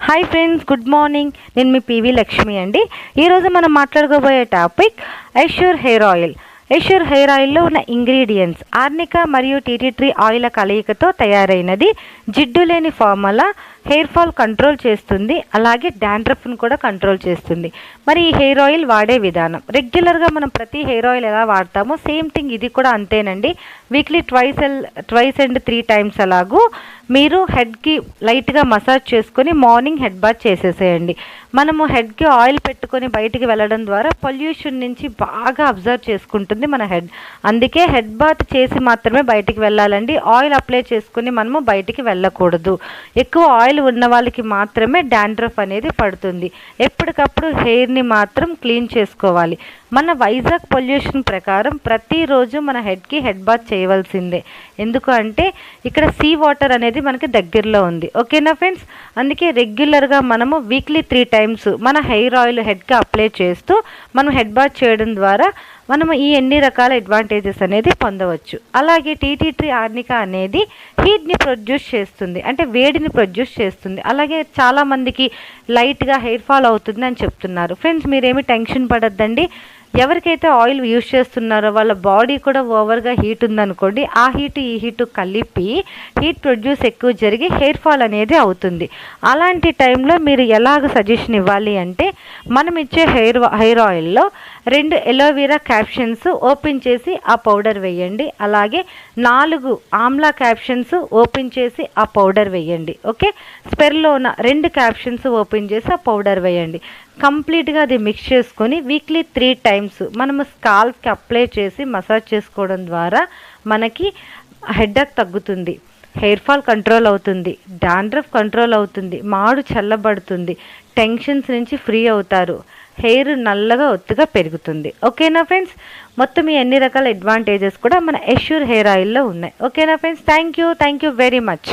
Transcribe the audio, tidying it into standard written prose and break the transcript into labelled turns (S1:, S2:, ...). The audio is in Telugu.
S1: Hi friends, good morning. నేను మీ పివి లక్ష్మి అండి. ఈరోజు మనం మాట్లాడుకోబోయే topic Assure hair oil. Assure hair ఆయిల్లో ఉన్న ఇంగ్రీడియంట్స్ ఆర్నికా మరియు టీటీ ట్రీ ఆయిల్ కలయికతో తయారైనది. జిడ్డు లేని ఫార్ములా హెయిర్ ఫాల్ కంట్రోల్ చేస్తుంది, అలాగే డాండ్రఫ్ను కూడా కంట్రోల్ చేస్తుంది. మరి ఈ హెయిర్ ఆయిల్ వాడే విధానం, రెగ్యులర్గా మనం ప్రతి హెయిర్ ఆయిల్ ఎలా వాడతామో సేమ్ థింగ్ ఇది కూడా అంతేనండి. వీక్లీ ట్వైస్ అండ్ 3 టైమ్స్ అలాగూ మీరు హెడ్కి లైట్గా మసాజ్ చేసుకొని మార్నింగ్ హెడ్ బాత్ చేసేసేయండి. మనము హెడ్కి ఆయిల్ పెట్టుకొని బయటికి వెళ్ళడం ద్వారా పొల్యూషన్ నుంచి బాగా అబ్జర్వ్ చేసుకుంటుంది మన హెడ్. అందుకే హెడ్ బాత్ చేసి మాత్రమే బయటికి వెళ్ళాలండి. ఆయిల్ అప్లై చేసుకుని మనము బయటికి వెళ్ళకూడదు. ఎక్కువ ఆయిల్ ఉన్న వాళ్ళకి మాత్రమే డాండ్రఫ్ అనేది పడుతుంది. ఎప్పటికప్పుడు హెయిర్ని మాత్రం క్లీన్ చేసుకోవాలి. మన వైజాగ్ పొల్యూషన్ ప్రకారం ప్రతిరోజు మన హెడ్కి హెడ్ బాత్ చేయవలసిందే. ఎందుకు అంటే ఇక్కడ సీ వాటర్ అనేది మనకి దగ్గరలో ఉంది. ఓకేనా ఫ్రెండ్స్? అందుకే రెగ్యులర్గా మనము వీక్లీ 3 టైమ్స్ మన హెయిర్ ఆయిల్ హెడ్కి అప్లై చేస్తూ మనం హెడ్ బాత్ చేయడం ద్వారా మనము ఈ ఎన్ని రకాల అడ్వాంటేజెస్ అనేది పొందవచ్చు. అలాగే టీటీ ట్రీ ఆర్నికా అనేది హీట్ని ప్రొడ్యూస్ చేస్తుంది, అంటే వేడిని ప్రొడ్యూస్ చేస్తుంది. అలాగే చాలామందికి లైట్గా హెయిర్ ఫాల్ అవుతుంది అని చెప్తున్నారు. ఫ్రెండ్స్, మీరేమి టెన్షన్ పడద్దండి. ఎవరికైతే ఆయిల్ యూజ్ చేస్తున్నారో వాళ్ళ బాడీ కూడా ఓవర్గా హీట్ ఉందనుకోండి, ఆ హీట్ ఈ హీట్ కలిపి హీట్ ప్రొడ్యూస్ ఎక్కువ జరిగి హెయిర్ ఫాల్ అనేది అవుతుంది. అలాంటి టైంలో మీరు ఎలాగ సజెషన్ ఇవ్వాలి అంటే, మనం ఇచ్చే హెయిర్ ఆయిల్లో 2 ఎలోవెరా క్యాప్షన్స్ ఓపెన్ చేసి ఆ పౌడర్ వేయండి. అలాగే 4 ఆమ్లా క్యాప్షన్స్ ఓపెన్ చేసి ఆ పౌడర్ వేయండి. ఓకే, స్పెర్లో ఉన్న 2 క్యాప్షన్స్ ఓపెన్ చేసి ఆ పౌడర్ వేయండి. కంప్లీట్గా అది మిక్స్ చేసుకొని వీక్లీ 3 టైమ్స్ మనము స్కాల్ప్కి అప్లై చేసి మసాజ్ చేసుకోవడం ద్వారా మనకి హెడేక్ తగ్గుతుంది, హెయిర్ ఫాల్ కంట్రోల్ అవుతుంది, డాండ్రఫ్ కంట్రోల్ అవుతుంది, మాడు చల్లబడుతుంది, టెన్షన్స్ నుంచి ఫ్రీ అవుతారు, హెయిర్ నల్లగా ఒత్తుగా పెరుగుతుంది. ఓకేనా ఫ్రెండ్స్? మొత్తం ఈ అన్ని రకాల అడ్వాంటేజెస్ కూడా మన ఎష్యూర్ హెయిర్ ఆయిల్లో ఉన్నాయి. ఓకేనా friends? Thank you very much.